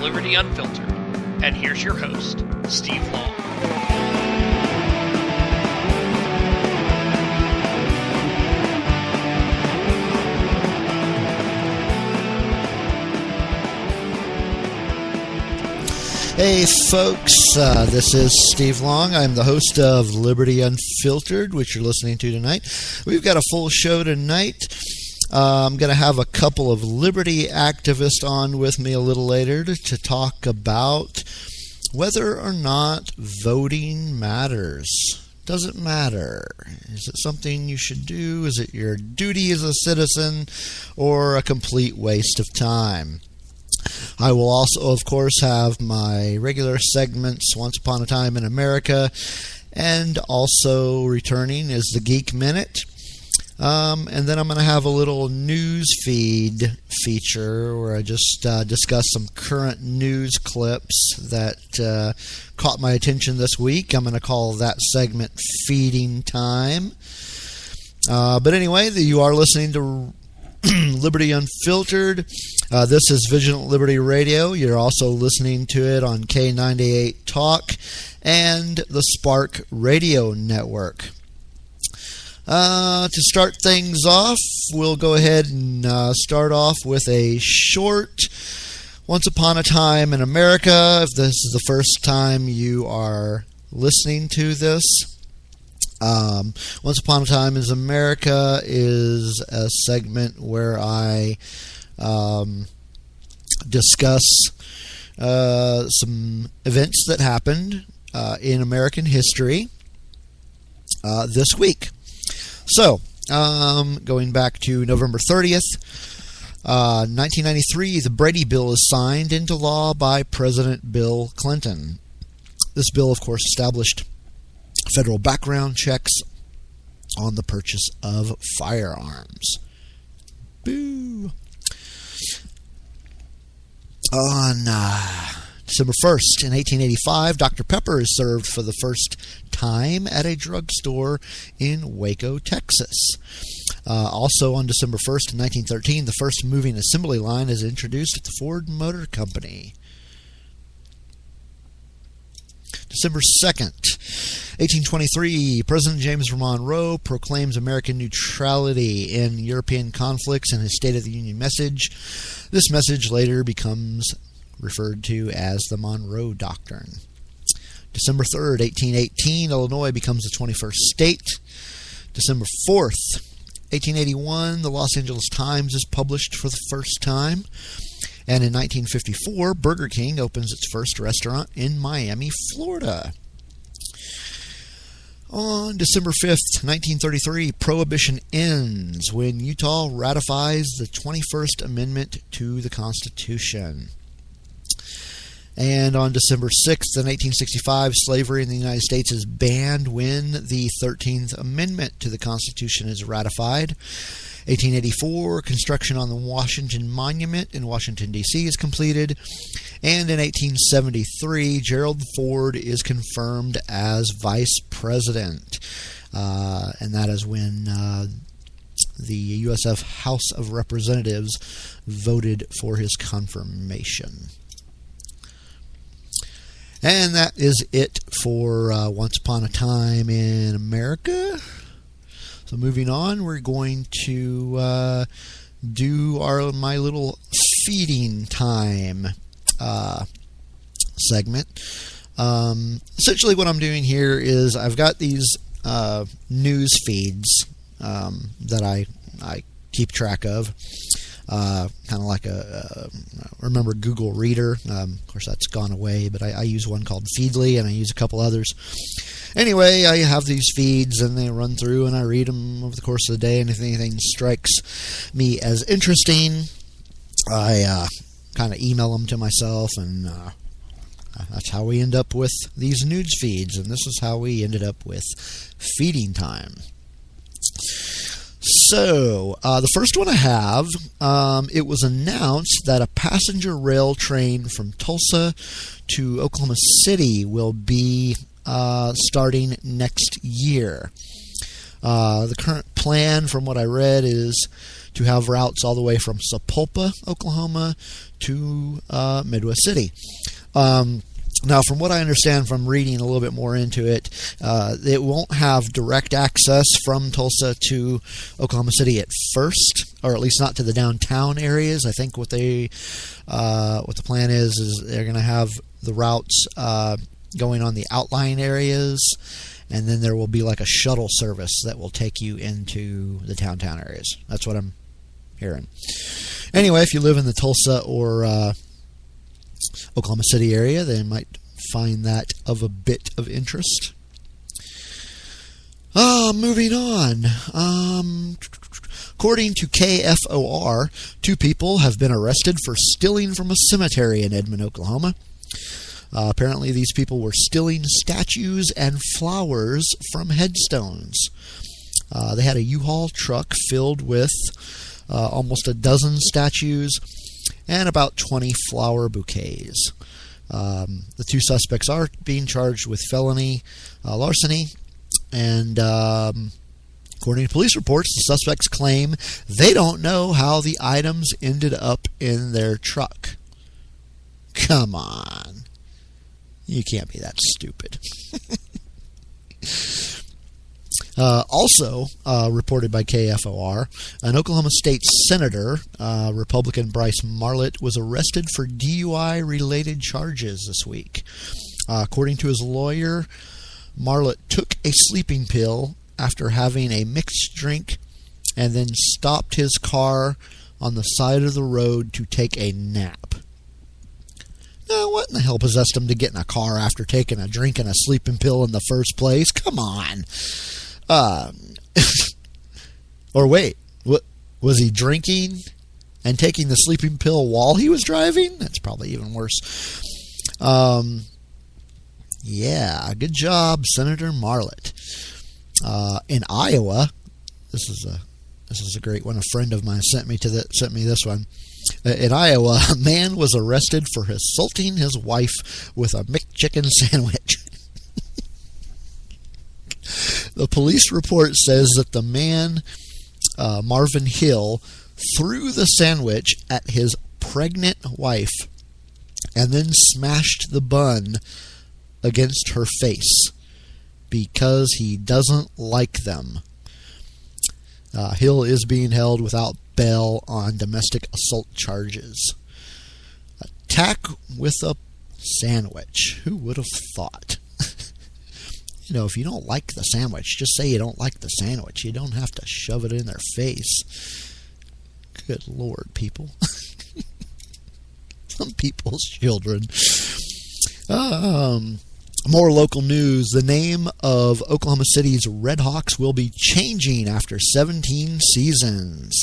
Liberty Unfiltered. And here's your host, Steve Long. Hey folks, this is Steve Long. I'm the host of Liberty Unfiltered, which you're listening to tonight. We've got a full show tonight. I'm going to have a couple of Liberty activists on with me a little later to talk about whether or not voting matters. Does it matter? Is it something you should do? Is it your duty as a citizen or a complete waste of time? I will also, of course, have my regular segments, Once Upon a Time in America, and also returning is the Geek Minute. And then I'm going to have a little news feed feature where I just discuss some current news clips that caught my attention this week. I'm going to call that segment Feeding Time. But anyway, you are listening to Liberty Unfiltered. This is Vigilant Liberty Radio. You're also listening to it on K98 Talk and the Spark Radio Network. To start things off, we'll go ahead and start off with a short Once Upon a Time in America. If this is the first time you are listening to this, Once Upon a Time in America is a segment where I discuss some events that happened in American history this week. So, going back to November 30th, 1993, the Brady Bill is signed into law by President Bill Clinton. This bill, of course, established federal background checks on the purchase of firearms. Boo! On December 1st, in 1885, Dr. Pepper is served for the first time at a drugstore in Waco, Texas. Also on December 1st, 1913, the first moving assembly line is introduced at the Ford Motor Company. December 2nd, 1823, President James Monroe proclaims American neutrality in European conflicts in his State of the Union message. This message later becomes referred to as the Monroe Doctrine. December 3rd, 1818, Illinois becomes the 21st state. December 4th, 1881, the Los Angeles Times is published for the first time. And in 1954, Burger King opens its first restaurant in Miami, Florida. On December 5th, 1933, Prohibition ends when Utah ratifies the 21st Amendment to the Constitution. And on December 6th, in 1865, slavery in the United States is banned when the 13th Amendment to the Constitution is ratified. 1884, construction on the Washington Monument in Washington, D.C. is completed. And in 1873, Gerald Ford is confirmed as vice president. And that is when the USF House of Representatives voted for his confirmation. And that is it for Once Upon a Time in America. So moving on, we're going to do my little feeding time segment. Essentially what I'm doing here is I've got these news feeds that I keep track of. Kind of like remember Google Reader. Of course, that's gone away, but I use one called Feedly, and I use a couple others. Anyway, I have these feeds, and they run through, and I read them over the course of the day, and if anything strikes me as interesting, I kind of email them to myself, and that's how we end up with these news feeds, and this is how we ended up with Feeding Time. So, the first one I have, it was announced that a passenger rail train from Tulsa to Oklahoma City will be starting next year. The current plan, from what I read, is to have routes all the way from Sapulpa, Oklahoma, to Midwest City. Now, from what I understand from reading a little bit more into it, it won't have direct access from Tulsa to Oklahoma City at first, or at least not to the downtown areas. I think what the plan is they're going to have the routes going on the outlying areas, and then there will be like a shuttle service that will take you into the downtown areas. That's what I'm hearing. Anyway, if you live in the Tulsa or Oklahoma City area, they might find that of a bit of interest. Moving on. According to KFOR, 2 people have been arrested for stealing from a cemetery in Edmond, Oklahoma. Apparently, these people were stealing statues and flowers from headstones. They had a U-Haul truck filled with almost a dozen statues and about 20 flower bouquets. The 2 suspects are being charged with felony larceny, and according to police reports, the suspects claim they don't know how the items ended up in their truck. Come on. You can't be that stupid. Also, reported by KFOR, an Oklahoma State Senator, Republican Bryce Marlett, was arrested for DUI-related charges this week. According to his lawyer, Marlett took a sleeping pill after having a mixed drink and then stopped his car on the side of the road to take a nap. Now, what in the hell possessed him to get in a car after taking a drink and a sleeping pill in the first place? Come on. Or wait, what, was he drinking and taking the sleeping pill while he was driving? That's probably even worse. Yeah, good job, Senator Marlett. In Iowa, this is a great one. A friend of mine sent me this one. In Iowa, a man was arrested for assaulting his wife with a McChicken sandwich. The police report says that the man, Marvin Hill, threw the sandwich at his pregnant wife and then smashed the bun against her face because he doesn't like them. Hill is being held without bail on domestic assault charges. Attack with a sandwich. Who would have thought? If you don't like the sandwich, just say you don't like the sandwich. You don't have to shove it in their face. Good Lord, people. Some people's children. More local news. The name of Oklahoma City's Red Hawks will be changing after 17 seasons.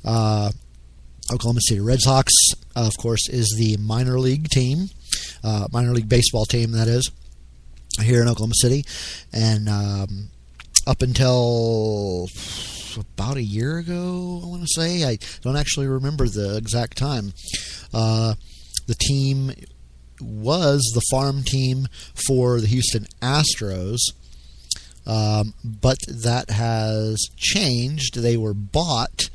Oklahoma City Red Hawks, of course, is the minor league team. Minor league baseball team, that is, here in Oklahoma City. And up until about a year ago, I want to say, I don't actually remember the exact time, the team was the farm team for the Houston Astros, but that has changed. They were bought,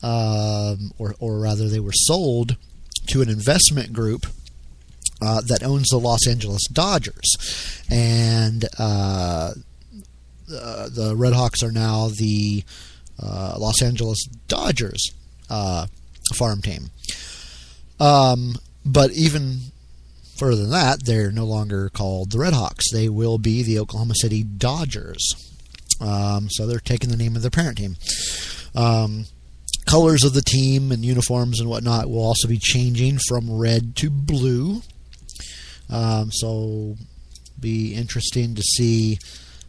or rather they were sold to an investment group that owns the Los Angeles Dodgers, and the Red Hawks are now the Los Angeles Dodgers farm team. But even further than that, they're no longer called the Red Hawks. They will be the Oklahoma City Dodgers. So they're taking the name of their parent team. Colors of the team and uniforms and whatnot will also be changing from red to blue. So be interesting to see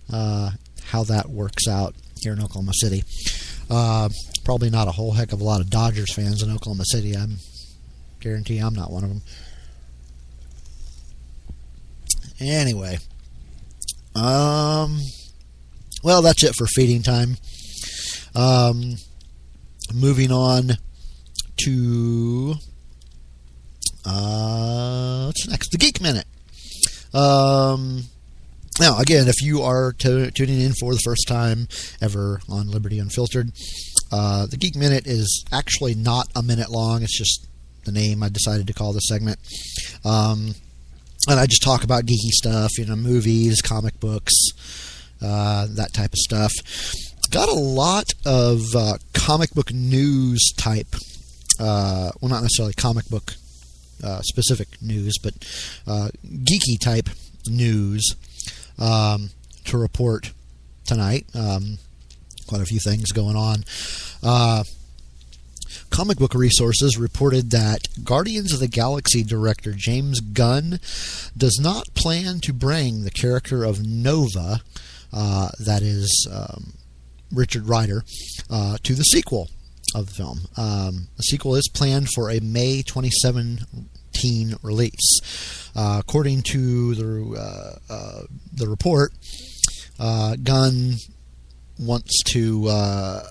how that works out here in Oklahoma City. Probably not a whole heck of a lot of Dodgers fans in Oklahoma City. I guarantee I'm not one of them. Anyway, well, that's it for feeding time. Moving on to what's next? The Geek Minute. Now, again, if you are tuning in for the first time ever on Liberty Unfiltered, the Geek Minute is actually not a minute long. It's just the name I decided to call this segment. And I just talk about geeky stuff, movies, comic books, that type of stuff. Got a lot of comic book news type, well, not necessarily comic book specific news, but geeky type news to report tonight. Quite a few things going on. Comic Book Resources reported that Guardians of the Galaxy director James Gunn does not plan to bring the character of Nova, that is Richard Rider, to the sequel of the film. The sequel is planned for a May 2017 release. According to the report, Gunn wants to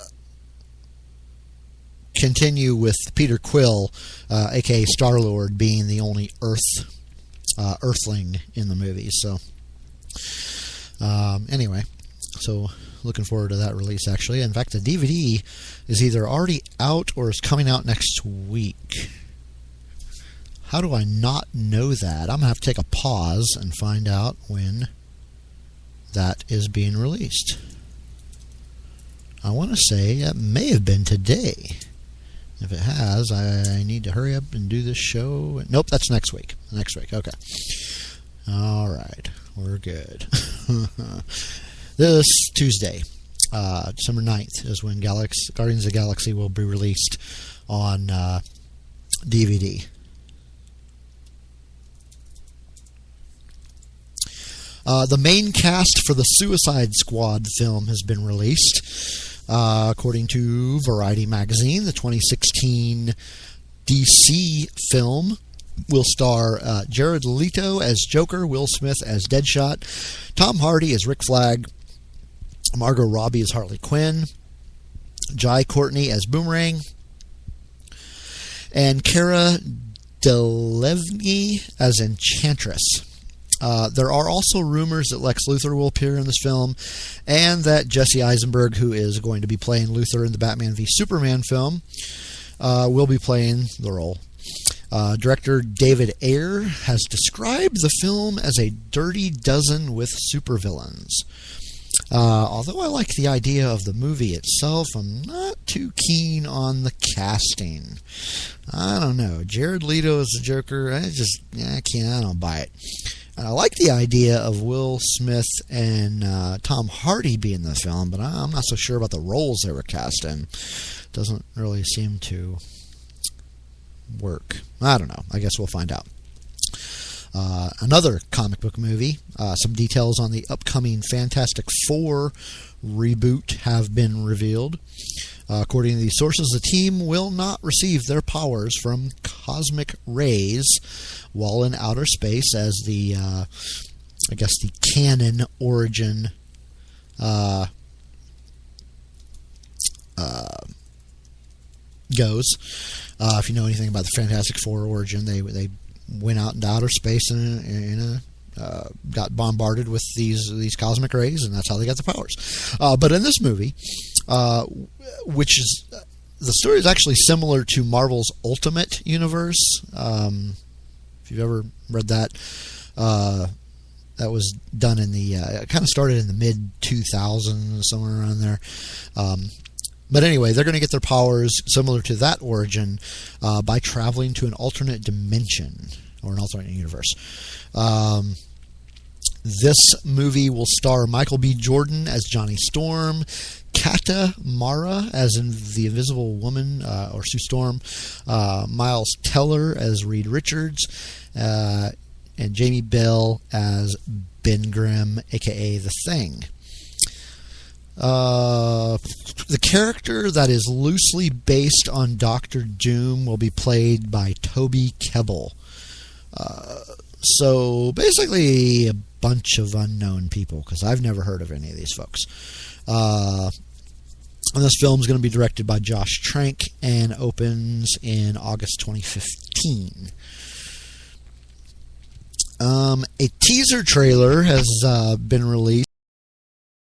continue with Peter Quill, aka Star-Lord, being the only Earthling in the movie. So, anyway, so looking forward to that release, actually. In fact, the DVD is either already out or is coming out next week. How do I not know that? I'm going to have to take a pause and find out when that is being released. I want to say it may have been today. If it has, I need to hurry up and do this show. Nope, that's next week. Next week, okay. All right, we're good. This Tuesday, December 9th, is when Guardians of the Galaxy will be released on DVD. The main cast for the Suicide Squad film has been released. According to Variety magazine, the 2016 DC film will star Jared Leto as Joker, Will Smith as Deadshot, Tom Hardy as Rick Flag, Margot Robbie as Harley Quinn, Jai Courtney as Boomerang, and Cara Delevingne as Enchantress. There are also rumors that Lex Luthor will appear in this film, and that Jesse Eisenberg, who is going to be playing Luthor in the Batman v Superman film, will be playing the role. Director David Ayer has described the film as a dirty dozen with supervillains. Although I like the idea of the movie itself, I'm not too keen on the casting. I don't know. Jared Leto as the Joker, I don't buy it. And I like the idea of Will Smith and Tom Hardy being in the film, but I'm not so sure about the roles they were cast in. Doesn't really seem to work. I don't know. I guess we'll find out. Another comic book movie. Some details on the upcoming Fantastic Four reboot have been revealed. According to these sources, the team will not receive their powers from cosmic rays while in outer space, as the canon origin goes. If you know anything about the Fantastic Four origin, they went out into outer space and got bombarded with these cosmic rays, and that's how they got their powers. But in this movie, which is the story is actually similar to Marvel's Ultimate Universe. If you've ever read that, that was done in the it kind of started in the mid 2000s, somewhere around there. But anyway, they're going to get their powers similar to that origin by traveling to an alternate dimension or an alternate universe. This movie will star Michael B. Jordan as Johnny Storm, Kata Mara as in The Invisible Woman or Sue Storm, Miles Teller as Reed Richards, and Jamie Bell as Ben Grimm, aka The Thing. The character that is loosely based on Doctor Doom will be played by Toby Kebbell. So basically a bunch of unknown people, because I've never heard of any of these folks. And this film is going to be directed by Josh Trank and opens in August 2015. A teaser trailer has been released